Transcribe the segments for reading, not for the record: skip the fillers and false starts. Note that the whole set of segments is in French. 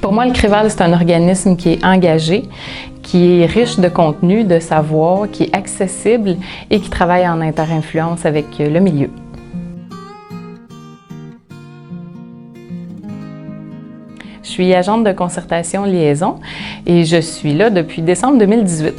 Pour moi, le CREVAL, c'est un organisme qui est engagé, qui est riche de contenu, de savoir, qui est accessible et qui travaille en interinfluence avec le milieu. Je suis agente de concertation liaison et je suis là depuis décembre 2018.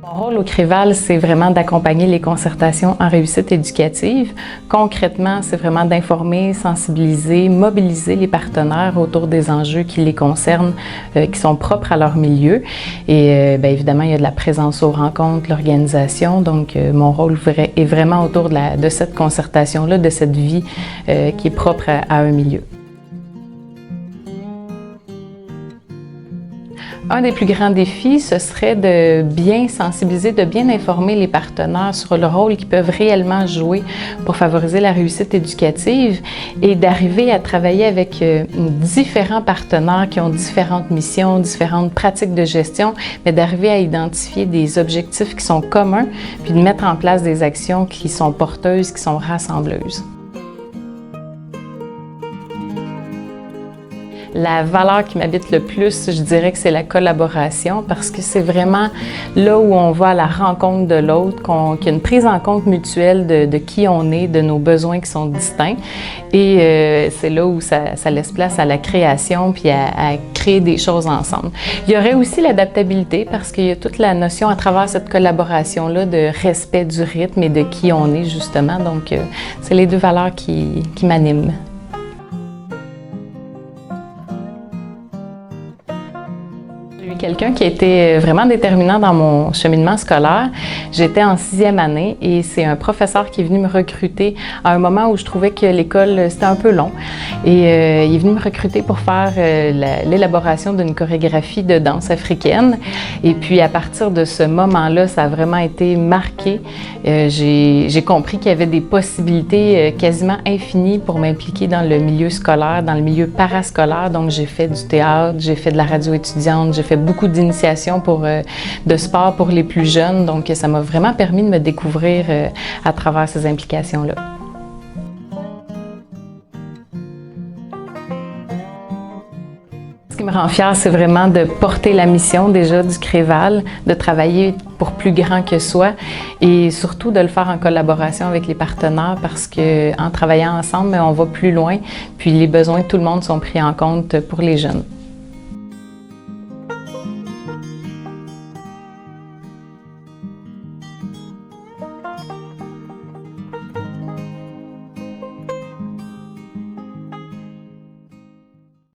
Mon rôle au CREVAL, c'est vraiment d'accompagner les concertations en réussite éducative. Concrètement, c'est vraiment d'informer, sensibiliser, mobiliser les partenaires autour des enjeux qui les concernent, qui sont propres à leur milieu. Et bien évidemment, il y a de la présence aux rencontres, l'organisation. Donc, mon rôle est vraiment autour de cette concertation-là, de cette vie qui est propre à un milieu. Un des plus grands défis, ce serait de bien sensibiliser, de bien informer les partenaires sur le rôle qu'ils peuvent réellement jouer pour favoriser la réussite éducative et d'arriver à travailler avec différents partenaires qui ont différentes missions, différentes pratiques de gestion, mais d'arriver à identifier des objectifs qui sont communs, puis de mettre en place des actions qui sont porteuses, qui sont rassembleuses. La valeur qui m'habite le plus, je dirais que c'est la collaboration parce que c'est vraiment là où on va à la rencontre de l'autre, qu'il y a une prise en compte mutuelle de qui on est, de nos besoins qui sont distincts. Et c'est là où ça laisse place à la création puis à créer des choses ensemble. Il y aurait aussi l'adaptabilité parce qu'il y a toute la notion à travers cette collaboration-là de respect du rythme et de qui on est justement. Donc, c'est les deux valeurs qui m'animent. J'ai eu quelqu'un qui a été vraiment déterminant dans mon cheminement scolaire. J'étais en 6e année et c'est un professeur qui est venu me recruter à un moment où je trouvais que l'école, c'était un peu long. Et il est venu me recruter pour faire l'élaboration d'une chorégraphie de danse africaine. Et puis à partir de ce moment-là, ça a vraiment été marqué. J'ai compris qu'il y avait des possibilités quasiment infinies pour m'impliquer dans le milieu scolaire, dans le milieu parascolaire. Donc j'ai fait du théâtre, j'ai fait de la radio étudiante, j'ai fait beaucoup d'initiations de sport pour les plus jeunes, donc ça m'a vraiment permis de me découvrir à travers ces implications-là. Ce qui me rend fière, c'est vraiment de porter la mission déjà du CREVAL, de travailler pour plus grand que soi et surtout de le faire en collaboration avec les partenaires parce qu'en travaillant ensemble, on va plus loin, puis les besoins de tout le monde sont pris en compte pour les jeunes.